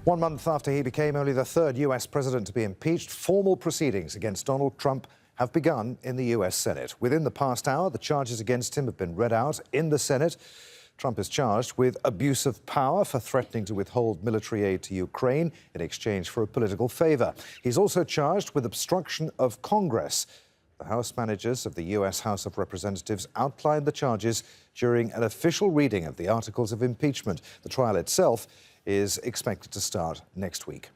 1 month after he became only the third U.S. president to be impeached, formal proceedings against Donald Trump have begun in the U.S. Senate. Within the past hour, the charges against him have been read out in the Senate. Trump is charged with abuse of power for threatening to withhold military aid to Ukraine in exchange for a political favor. He's also charged with obstruction of Congress. The House managers of the U.S. House of Representatives outlined the charges during an official reading of the articles of impeachment. The trial itself is expected to start next week.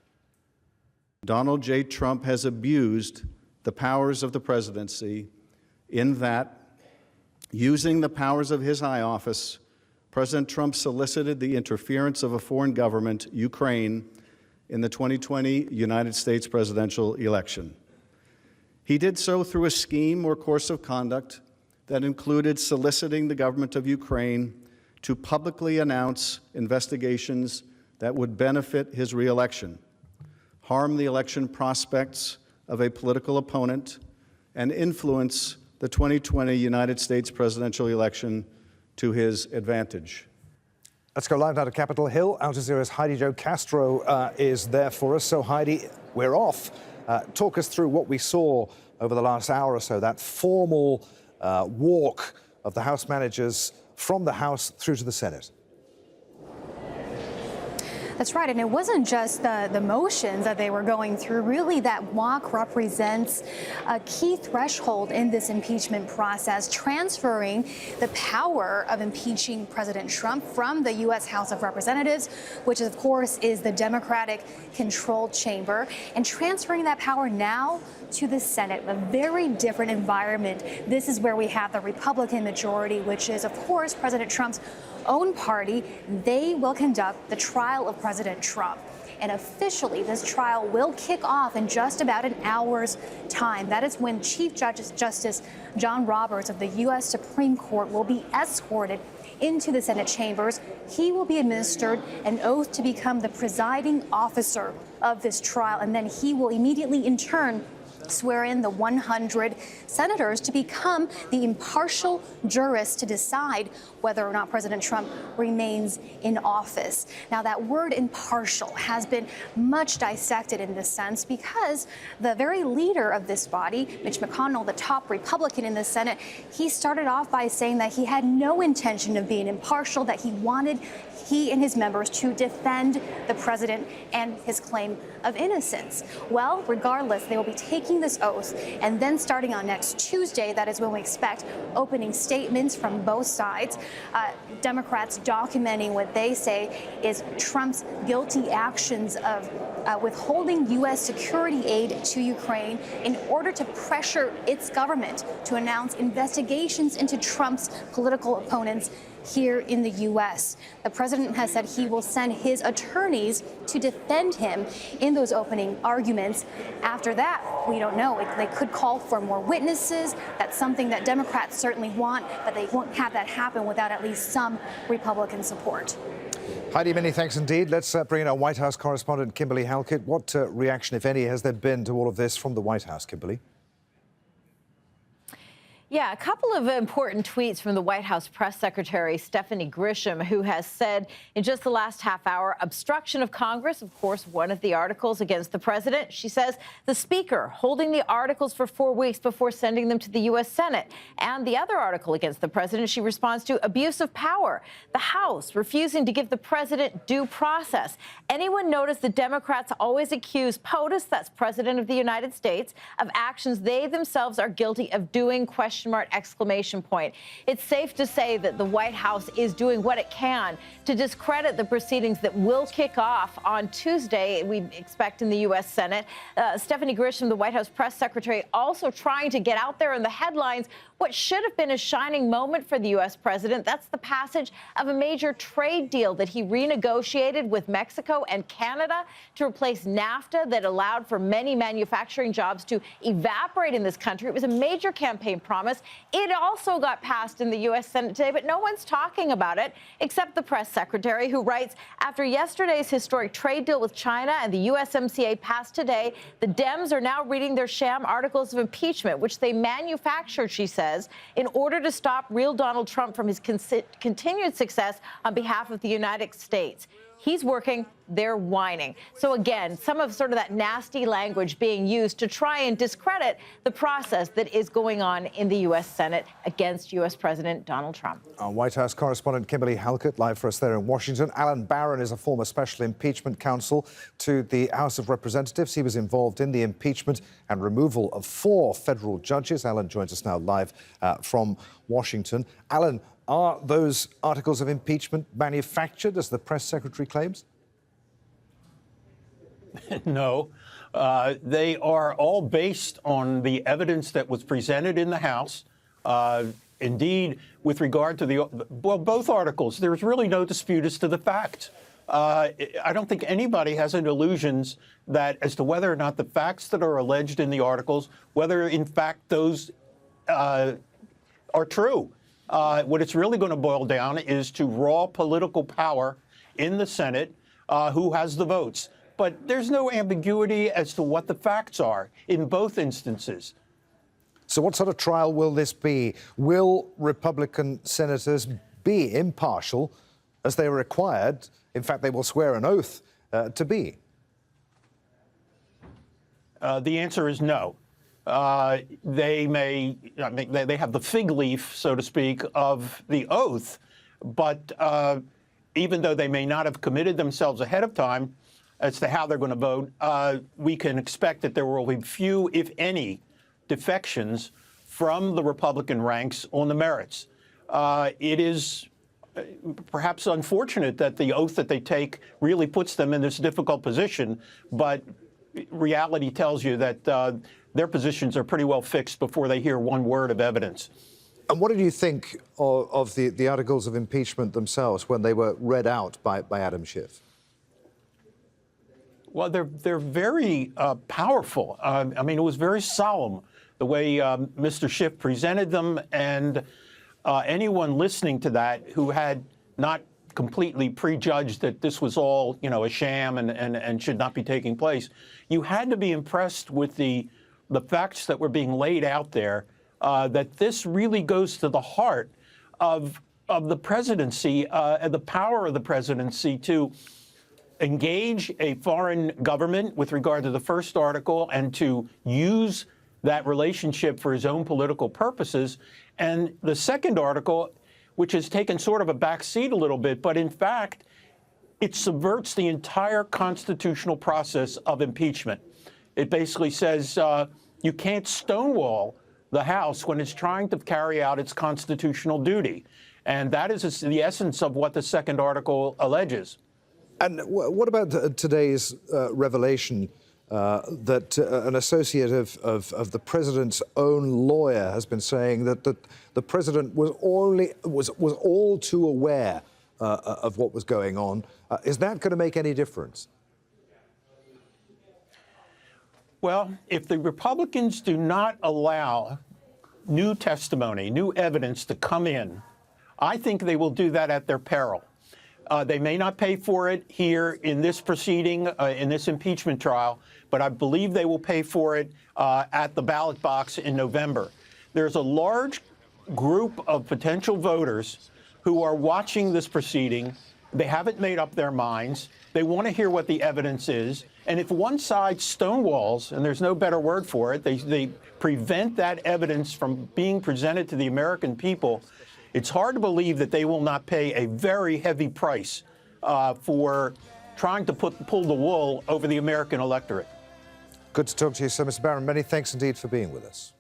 Donald J. Trump has abused the powers of the presidency in that, using the powers of his high office, President Trump solicited the interference of a foreign government, Ukraine, in the 2020 United States presidential election. He did so through a scheme or course of conduct that included soliciting the government of Ukraine to publicly announce investigations that would benefit his reelection, harm the election prospects of a political opponent, and influence the 2020 United States presidential election to his advantage. Let's go live now to Capitol Hill. Al Jazeera's Heidi Joe Castro is there for us. So, Heidi, we're off. Talk us through what we saw over the last hour or so, that formal walk of the House managers from the House through to the Senate. That's right, and it wasn't just the motions that they were going through. Really, that walk represents a key threshold in this impeachment process, transferring the power of impeaching President Trump from the U.S. House of Representatives, which of course is the Democratic-controlled chamber, and transferring that power now to the Senate, a very different environment. This is where we have the Republican majority, which is, of course, President Trump's own party. They will conduct the trial of President Trump. And officially, this trial will kick off in just about an hour's time. That is when Chief Justice John Roberts of the U.S. Supreme Court will be escorted into the Senate chambers. He will be administered an oath to become the presiding officer of this trial, and then he will immediately, in turn, swear in the 100 senators to become the impartial jurists to decide whether or not President Trump remains in office. Now, that word impartial has been much dissected in this sense because the very leader of this body, Mitch McConnell, the top Republican in the Senate, he started off by saying that he had no intention of being impartial, that he and his members to defend the president and his claim of innocence. Well, regardless, they will be taking this oath, and then starting on next Tuesday, that is when we expect opening statements from both sides. Democrats documenting what they say is Trump's guilty actions of withholding U.S. security aid to Ukraine in order to pressure its government to announce investigations into Trump's political opponents here in the U.S. The president has said he will send his attorneys to defend him in those opening arguments. After that, we don't know. They could call for more witnesses. That's something that Democrats certainly want, but they won't have that happen without at least some Republican support. Heidi, many thanks indeed. Let's bring in our White House correspondent, Kimberly Halkett. What reaction, if any, has there been to all of this from the White House, Kimberly? Yeah, a couple of important tweets from the White House press secretary, Stephanie Grisham, who has said in just the last half hour, obstruction of Congress, of course, one of the articles against the president. She says the speaker holding the articles for 4 weeks before sending them to the U.S. Senate. And the other article against the president, she responds to abuse of power. The House refusing to give the president due process. Anyone notice the Democrats always accuse POTUS, that's President of the United States, of actions they themselves are guilty of doing, exclamation point. It's safe to say that the White House is doing what it can to discredit the proceedings that will kick off on Tuesday, we expect, in the U.S. Senate. Stephanie Grisham, the White House press secretary, also trying to get out there in the headlines what should have been a shining moment for the U.S. president. That's the passage of a major trade deal that he renegotiated with Mexico and Canada to replace NAFTA that allowed for many manufacturing jobs to evaporate in this country. It was a major campaign promise. It also got passed in the U.S. Senate today, but no one's talking about it except the press secretary, who writes, after yesterday's historic trade deal with China and the USMCA passed today, the Dems are now reading their sham articles of impeachment, which they manufactured, she says, in order to stop real Donald Trump from his continued success on behalf of the United States. He's working, they're whining. So again, some of sort of that nasty language being used to try and discredit the process that is going on in the U.S. Senate against U.S. President Donald Trump. Our White House correspondent Kimberly Halkett, live for us there in Washington. Alan Barron is a former special impeachment counsel to the House of Representatives. He was involved in the impeachment and removal of 4 federal judges. Alan joins us now live from Washington. Alan, are those articles of impeachment manufactured, as the press secretary claims? No. They are all based on the evidence that was presented in the House. Indeed, with regard to both articles, there's really no dispute as to the facts. I don't think anybody has any illusions that as to whether or not the facts that are alleged in the articles, whether in fact those are true. What it's really going to boil down is to raw political power in the Senate, who has the votes. But there's no ambiguity as to what the facts are in both instances. So what sort of trial will this be? Will Republican senators be impartial as they are required? In fact, they will swear an oath to be. The answer is no. They may, they have the fig leaf, so to speak, of the oath, but even though they may not have committed themselves ahead of time as to how they're going to vote, we can expect that there will be few, if any, defections from the Republican ranks on the merits. It is perhaps unfortunate that the oath that they take really puts them in this difficult position, but reality tells you that their positions are pretty well fixed before they hear one word of evidence. And what did you think of the articles of impeachment themselves when they were read out by Adam Schiff? Well, they're very powerful. I mean, it was very solemn the way Mr. Schiff presented them, and anyone listening to that who had not completely prejudged that this was all, a sham and should not be taking place, you had to be impressed with the facts that were being laid out there, that this really goes to the heart of the presidency and the power of the presidency to engage a foreign government with regard to the first article and to use that relationship for his own political purposes. And the second article, which has taken sort of a back seat a little bit, but in fact, it subverts the entire constitutional process of impeachment. It basically says you can't stonewall the House when it's trying to carry out its constitutional duty. And that is the essence of what the second article alleges. And what about today's revelation that an associate of the president's own lawyer has been saying that the president was all too aware of what was going on? Is that going to make any difference? Well, if the Republicans do not allow new testimony, new evidence to come in, I think they will do that at their peril. They may not pay for it here in this proceeding, in this impeachment trial, but I believe they will pay for it at the ballot box in November. There's a large group of potential voters who are watching this proceeding. They haven't made up their minds. They want to hear what the evidence is. And if one side stonewalls, and there's no better word for it, they prevent that evidence from being presented to the American people, it's hard to believe that they will not pay a very heavy price for trying to pull the wool over the American electorate. Good to talk to you, sir. Mr. Barron, many thanks indeed for being with us.